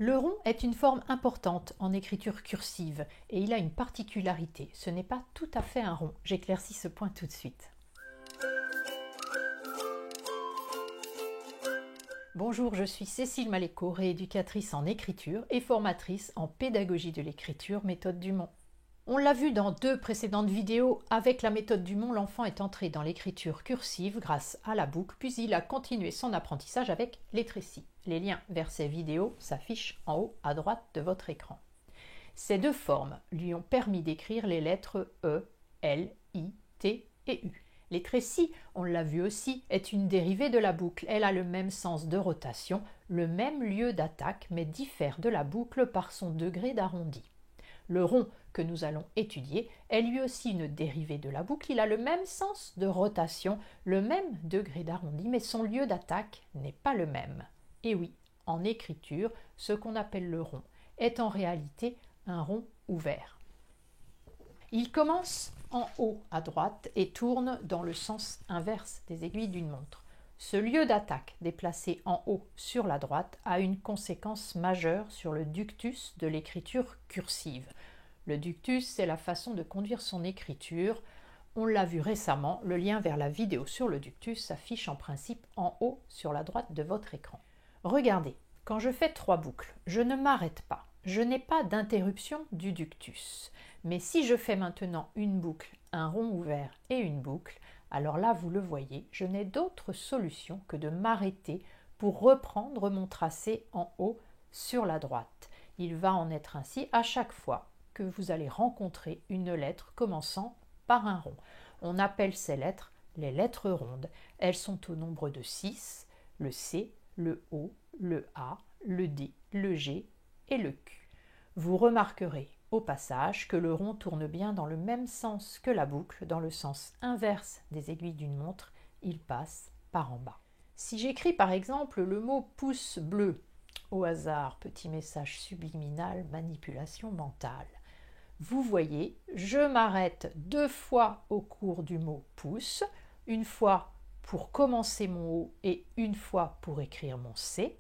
Le rond est une forme importante en écriture cursive et il a une particularité, ce n'est pas tout à fait un rond. J'éclaircis ce point tout de suite. Bonjour, je suis Cécile Maléco, rééducatrice en écriture et formatrice en pédagogie de l'écriture, méthode Dumont. On l'a vu dans 2 précédentes vidéos, avec la méthode Dumont, l'enfant est entré dans l'écriture cursive grâce à la boucle, puis il a continué son apprentissage avec les trécis. Les liens vers ces vidéos s'affichent en haut à droite de votre écran. Ces 2 formes lui ont permis d'écrire les lettres E, L, I, T et U. Les trécis, on l'a vu aussi, est une dérivée de la boucle. Elle a le même sens de rotation, le même lieu d'attaque, mais diffère de la boucle par son degré d'arrondi. Le rond que nous allons étudier est lui aussi une dérivée de la boucle. Il a le même sens de rotation, le même degré d'arrondi, mais son lieu d'attaque n'est pas le même. Et oui, en écriture, ce qu'on appelle le rond est en réalité un rond ouvert. Il commence en haut à droite et tourne dans le sens inverse des aiguilles d'une montre. Ce lieu d'attaque déplacé en haut sur la droite a une conséquence majeure sur le ductus de l'écriture cursive. Le ductus, c'est la façon de conduire son écriture. On l'a vu récemment, le lien vers la vidéo sur le ductus s'affiche en principe en haut sur la droite de votre écran. Regardez, quand je fais 3 boucles, je ne m'arrête pas. Je n'ai pas d'interruption du ductus. Mais si je fais maintenant une boucle, un rond ouvert et une boucle, alors là, vous le voyez, je n'ai d'autre solution que de m'arrêter pour reprendre mon tracé en haut sur la droite. Il va en être ainsi à chaque fois que vous allez rencontrer une lettre commençant par un rond. On appelle ces lettres les lettres rondes. Elles sont au nombre de 6, le C, le O, le A, le D, le G et le Q. Vous remarquerez au passage que le rond tourne bien dans le même sens que la boucle, dans le sens inverse des aiguilles d'une montre, il passe par en bas. Si j'écris par exemple le mot pouce bleu, au hasard, petit message subliminal, manipulation mentale, vous voyez, je m'arrête 2 fois au cours du mot pouce, une fois pour commencer mon O et une fois pour écrire mon C,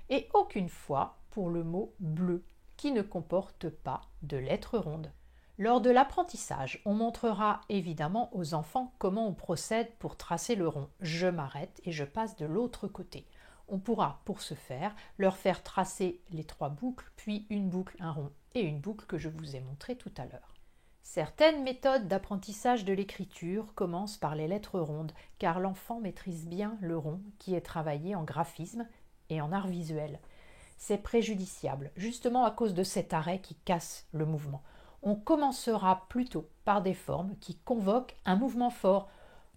et aucune fois pour le mot bleu, qui ne comporte pas de lettres rondes. Lors de l'apprentissage, on montrera évidemment aux enfants comment on procède pour tracer le rond. Je m'arrête et je passe de l'autre côté. On pourra, pour ce faire, leur faire tracer les 3 boucles, puis une boucle, un rond et une boucle que je vous ai montré tout à l'heure. Certaines méthodes d'apprentissage de l'écriture commencent par les lettres rondes, car l'enfant maîtrise bien le rond qui est travaillé en graphisme et en art visuel. C'est préjudiciable, justement à cause de cet arrêt qui casse le mouvement. On commencera plutôt par des formes qui convoquent un mouvement fort.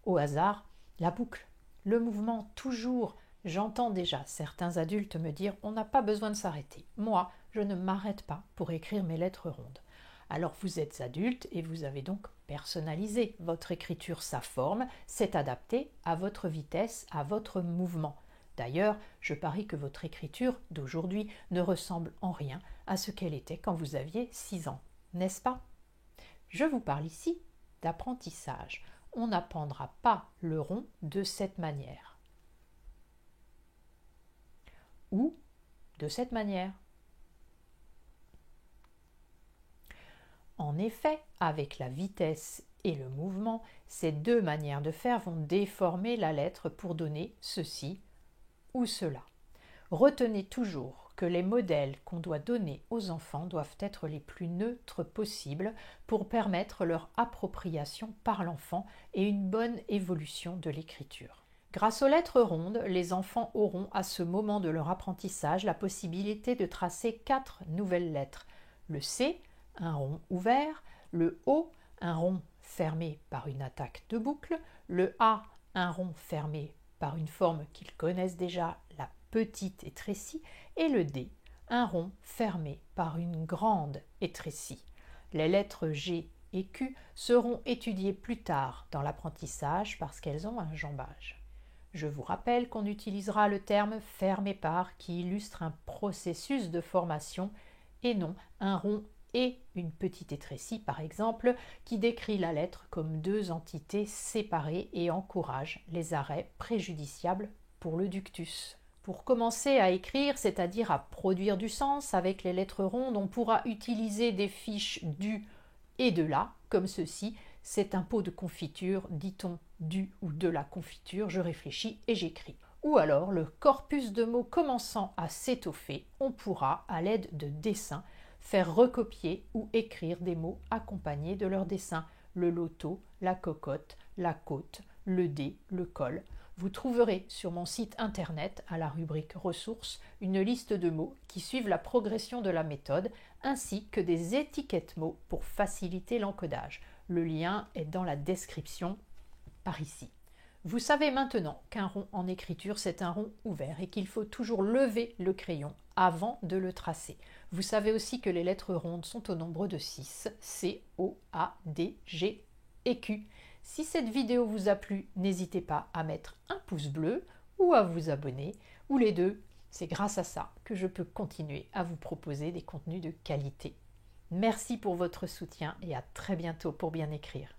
Au hasard, la boucle, le mouvement toujours. J'entends déjà certains adultes me dire « on n'a pas besoin de s'arrêter ». Moi, je ne m'arrête pas pour écrire mes lettres rondes. Alors vous êtes adulte et vous avez donc personnalisé votre écriture, sa forme, c'est adapté à votre vitesse, à votre mouvement. D'ailleurs, je parie que votre écriture d'aujourd'hui ne ressemble en rien à ce qu'elle était quand vous aviez 6 ans, n'est-ce pas? Je vous parle ici d'apprentissage. On n'apprendra pas le rond de cette manière. Ou de cette manière. En effet, avec la vitesse et le mouvement, ces 2 manières de faire vont déformer la lettre pour donner ceci ou cela. Retenez toujours que les modèles qu'on doit donner aux enfants doivent être les plus neutres possibles pour permettre leur appropriation par l'enfant et une bonne évolution de l'écriture. Grâce aux lettres rondes, les enfants auront à ce moment de leur apprentissage la possibilité de tracer 4 nouvelles lettres. Le C, un rond ouvert, le O, un rond fermé par une attaque de boucle, le A, un rond fermé par une forme qu'ils connaissent déjà, la petite étrécie, et le D, un rond fermé par une grande étrécie. Les lettres G et Q seront étudiées plus tard dans l'apprentissage parce qu'elles ont un jambage. Je vous rappelle qu'on utilisera le terme fermé par qui illustre un processus de formation et non un rond et une petite étrécie par exemple qui décrit la lettre comme 2 entités séparées et encourage les arrêts préjudiciables pour le ductus. Pour commencer à écrire, c'est-à-dire à produire du sens avec les lettres rondes, on pourra utiliser des fiches du et de la, comme ceci. C'est un pot de confiture, dit-on du ou de la confiture, je réfléchis et j'écris. Ou alors, le corpus de mots commençant à s'étoffer, on pourra, à l'aide de dessins, faire recopier ou écrire des mots accompagnés de leurs dessins. Le loto, la cocotte, la côte, le dé, le col. Vous trouverez sur mon site internet, à la rubrique ressources, une liste de mots qui suivent la progression de la méthode, ainsi que des étiquettes mots pour faciliter l'encodage. Le lien est dans la description par ici. Vous savez maintenant qu'un rond en écriture, c'est un rond ouvert et qu'il faut toujours lever le crayon avant de le tracer. Vous savez aussi que les lettres rondes sont au nombre de 6, C, O, A, D, G et Q. Si cette vidéo vous a plu, n'hésitez pas à mettre un pouce bleu ou à vous abonner, ou les deux. C'est grâce à ça que je peux continuer à vous proposer des contenus de qualité. Merci pour votre soutien et à très bientôt pour bien écrire.